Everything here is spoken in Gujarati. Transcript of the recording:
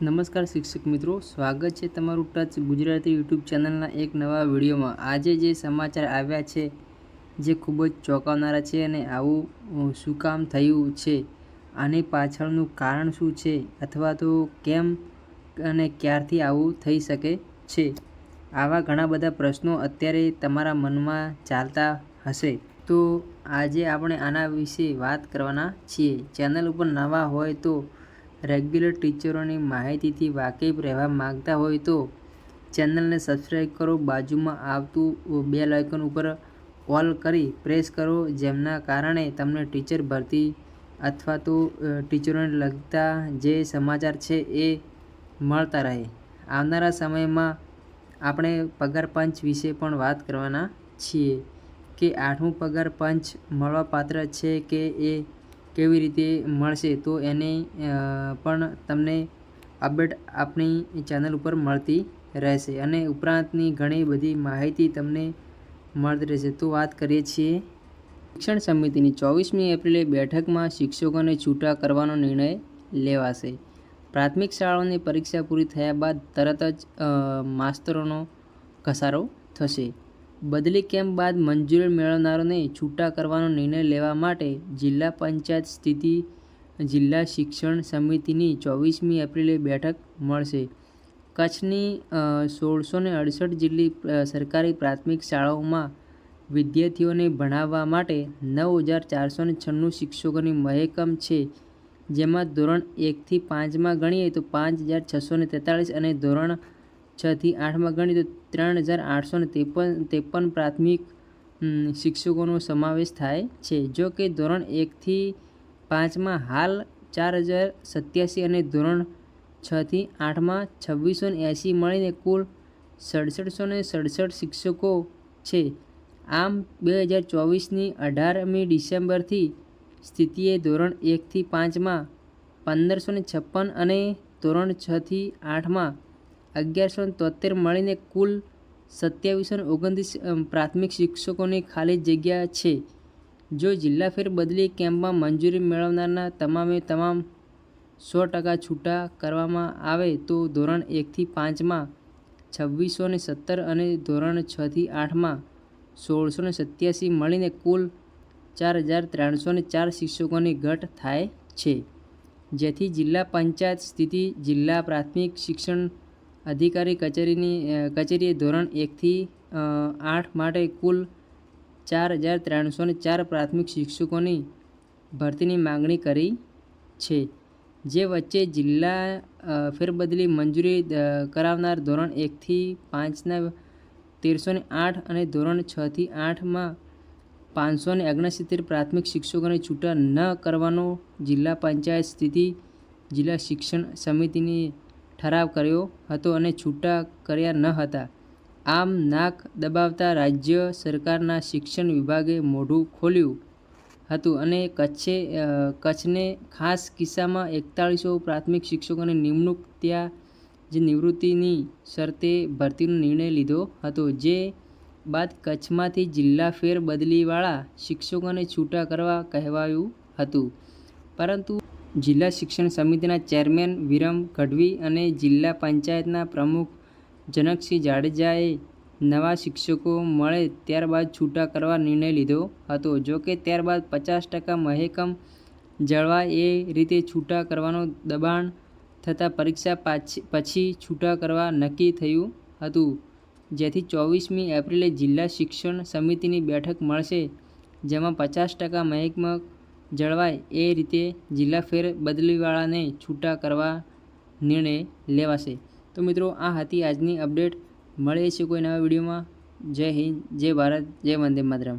નમસ્કાર શિક્ષક મિત્રો, સ્વાગત છે તમારું ટચ ગુજરાતી યુટ્યુબ ચેનલના એક નવા વિડીયોમાં। આજે જે સમાચાર આવ્યા છે જે ખૂબ જ ચોંકાવનારા છે અને આવું શું કામ થયું છે, આની પાછળનું કારણ શું છે અથવા તો કેમ અને ક્યારથી આવું થઈ શકે છે, આવા ઘણા બધા પ્રશ્નો અત્યારે તમારા મનમાં ચાલતા હશે। તો આજે આપણે આના વિશે વાત કરવાના છીએ। ચેનલ ઉપર નવા હોય તો રેગ્યુલર ટીચરોની માહિતીથી વાકેફ રહેવા માંગતા હોય તો ચેનલને સબસ્ક્રાઈબ કરો, બાજુમાં આવતું બેલ આઇકન ઉપર ઓલ કરી પ્રેસ કરો, જેમના કારણે તમને ટીચર ભરતી અથવા તો ટીચરોને લગતા જે સમાચાર છે એ મળતા રહે। આવનારા સમયમાં આપણે પગાર પંચ વિશે પણ વાત કરવાના છીએ કે 8મું પગાર પંચ મળવાપાત્ર છે કે એ કેવી રીતે મળશે, તો એની પણ તમને અપડેટ આપણી ચેનલ ઉપર મળતી રહેશે અને ઉપરાંતની ઘણી બધી માહિતી તમને મળતી રહેશે। તો વાત કરીએ છીએ શિક્ષણ સમિતિની 24મી એપ્રિલે બેઠકમાં શિક્ષકોને છૂટા કરવાનો નિર્ણય લેવાશે। પ્રાથમિક શાળાઓની પરીક્ષા પૂરી થયા બાદ તરત જ માસ્તરોનો ઘસારો થશે। બદલી કેમ્પ બાદ મંજૂરી મેળવનારોને છૂટા કરવાનો નિર્ણય લેવા માટે જિલ્લા પંચાયત સ્થિત જિલ્લા શિક્ષણ સમિતિની 24મી એપ્રિલે બેઠક મળશે। કચ્છની 1668 જેટલી સરકારી પ્રાથમિક શાળાઓમાં વિદ્યાર્થીઓને ભણાવવા માટે 9496 શિક્ષકોની મહેકમ છે, જેમાં ધોરણ 1થી 5માં ગણીએ તો 5643 અને ધોરણ 6થી 8માં ગણીએ તો 3853 પ્રાથમિક શિક્ષકોનો સમાવેશ થાય છે। જો કે ધોરણ 1થી 5માં હાલ 4087 અને ધોરણ 6થી 8માં 2680 મળીને કુલ 6767 શિક્ષકો છે। આમ 2024ની 18મી ડિસેમ્બરથી સ્થિતિએ ધોરણ 1થી 5માં 1556 અને ધોરણ 6થી 8માં 1173 મળીને કુલ 2729 પ્રાથમિક શિક્ષકોની ખાલી જગ્યા છે। જો જિલ્લા ફેરબદલી કેમ્પમાં મંજૂરી મેળવનારના તમામે તમામ 100% છૂટા કરવામાં આવે તો ધોરણ 1થી 5માં 2617 અને ધોરણ 6થી 8માં 1687 મળીને કુલ 4304 શિક્ષકોની ઘટ થાય છે, જેથી જિલ્લા પંચાયત સ્થિત જિલ્લા પ્રાથમિક શિક્ષણ અધિકારી કચેરીએ ધોરણ 1થી 8 માટે કુલ 4304 પ્રાથમિક શિક્ષકોની ભરતીની માંગણી કરી છે। જે વચ્ચે જિલ્લા ફેરબદલી મંજૂરી કરાવનાર ધોરણ 1થી 5ના 1308 અને ધોરણ 6થી 8માં 569 પ્રાથમિક શિક્ષકોને છૂટા ન કરવાનો જિલ્લા પંચાયત સ્થિત જિલ્લા શિક્ષણ સમિતિએ ઠરાવ કર્યો હતો અને છૂટા કર્યા ન હતા। આમ નાક દબાવતા રાજ્ય સરકારના શિક્ષણ વિભાગે મોઢું ખોલ્યું હતું અને કચ્છને ખાસ કિસ્સામાં 4100 પ્રાથમિક શિક્ષકોની નિમણૂક ત્યાં જ નિવૃત્તિની શરતે ભરતીનો નિર્ણય લીધો હતો। જે બાદ કચ્છમાંથી જિલ્લા ફેર બદલીવાળા શિક્ષકોને છૂટા કરવા કહેવાયું હતું, પરંતુ જિલ્લા શિક્ષણ સમિતિના ચેરમેન વિરમ ગઢવી અને જિલ્લા પંચાયતના પ્રમુખ જનકસિંહ જાડેજાએ નવા શિક્ષકો મળે ત્યારબાદ છૂટા કરવા નિર્ણય લીધો હતો। જોકે ત્યારબાદ 50% મહેકમ જળવાય એ રીતે છૂટા કરવાનું દબાણ થતાં પરીક્ષા પછી છૂટા કરવા નક્કી થયું હતું, જેથી 24મી એપ્રિલે જિલ્લા શિક્ષણ સમિતિની બેઠક મળશે, જેમાં 50% મહેકમ જળવાય એ રીતે જિલ્લા ફેર બદલીવાળાને છૂટા કરવા નિર્ણય લેવાશે। તો મિત્રો, આ હતી આજની અપડેટ। મળીએ છીએ કોઈ નવા વિડીયોમાં। જય હિન્દ, જય ભારત, જય વંદે માતરમ।